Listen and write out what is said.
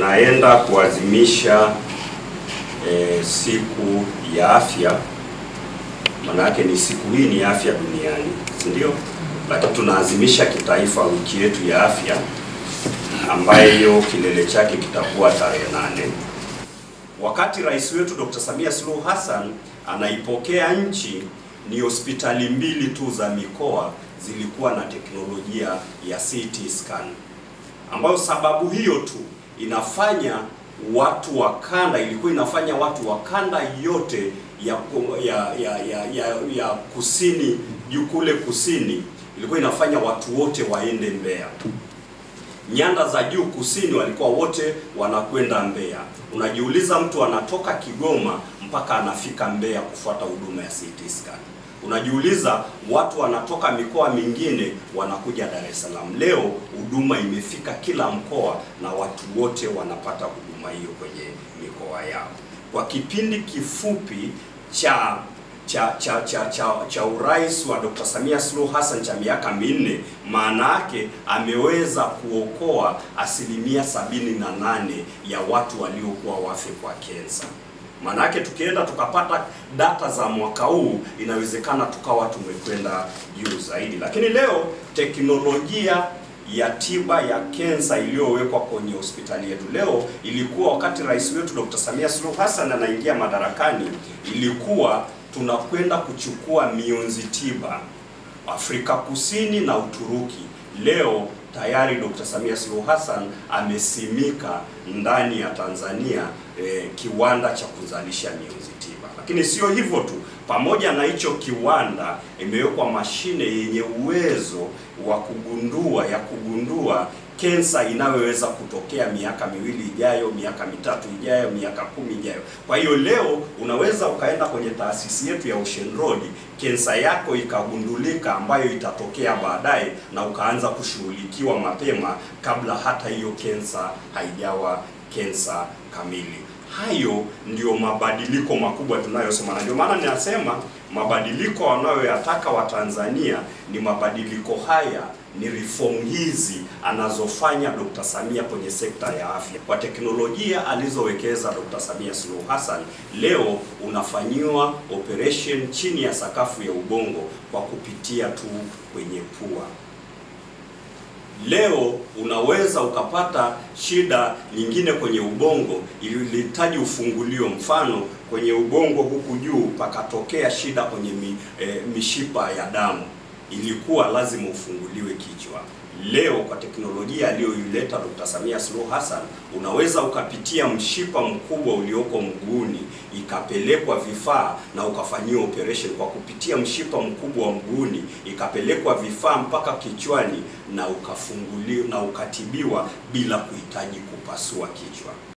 tunaenda kuadhimisha siku ya afya. Manake ni siku hii ni afya duniani, si ndio? Lakini tunaadhimisha kitaifa wiki yetu ya afya ambayo kilele chake kitakuwa tarehe 8. Wakati rais wetu Dr. Samia Suluhu Hassan anaipokea nchi, ni hospitali 2 tu za mikoa zilikuwa na teknolojia ya CT scan, ambayo sababu hiyo tu inafanya watu wa kanda, ilikuwa inafanya watu wa kanda yote ya kusini, juu kule kusini, ilikuwa inafanya watu wote waende Mbeya. Nyanda za juu kusini walikuwa wote wanakwenda Mbeya. Unajiuliza, mtu anatoka Kigoma mpaka anafika Mbeya kufuata huduma ya CT scan. Unajiuliza, watu wanatoka mikoa mingine wanakuja Dar es Salaam. Leo huduma imefika kila mkoa na watu wote wanapata huduma hiyo kwenye mikoa yao. Kwa kipindi kifupi cha urais wa Dr. Samia Suluhu Hassan cha miaka 4, maana yake ameweza kuokoa 78% ya watu waliokuwa wafe kwa kensa. Maana yake tukienda tukapata data za mwaka huu, inawezekana tukawa tumekwenda juu zaidi. Lakini leo teknolojia ya tiba ya kensa iliyowekwa kwenye hospitali yetu leo, ilikuwa wakati rais wetu Dr. Samia Suluhu Hassan anaingia madarakani, ilikuwa tunakwenda kuchukua mionzi tiba Afrika Kusini na Uturuki. Leo tayari Dr. Samia Suluhu Hassan amesimika ndani ya Tanzania kiwanda cha kuzalisha mionzi tiba. Lakini sio hivyo tu, pamoja na hicho kiwanda imewekwa mashine yenye uwezo wa kugundua kensa inayoweza kutokea miaka 2 ijayo, miaka 3 ijayo, miaka 10 ijayo. Kwa hiyo leo unaweza ukaenda kwenye taasisi yetu ya Ocean Road, kensa yako ikagundulika ambayo itatokea baadaye, na ukaanza kushughulikiwa mapema kabla hata hiyo kensa haijawa kensa kamili. Hayo ndio mabadiliko makubwa tunayosema, na ndio maana ninasema mabadiliko wanayoyataka Watanzania ni mabadiliko haya, ni reform hizi anazofanya Dr. Samia kwenye sekta ya afya. Kwa teknolojia alizowekeza Dr. Samia Suluhu Hassan, leo unafanyiwa operation chini ya sakafu ya ubongo kwa kupitia tu kwenye pua. Leo unaweza ukapata shida nyingine kwenye ubongo, ilihitaji ufungulio. Mfano, kwenye ubongo huku juu pakatokea shida kwenye mishipa ya damu, ilikuwa lazima ufunguliwe kichwa. Leo kwa teknolojia aliyoileta Dr. Samia Suluhu Hassan, unaweza ukapitia mshipa mkubwa ulioko mguuni, ikapelekwa vifaa na ukafanyiwa operation kwa kupitia mshipa mkubwa wa mguuni, ikapelekwa vifaa mpaka kichwani na ukafunguliwa na ukatibiwa bila kuhitaji kupasua kichwa.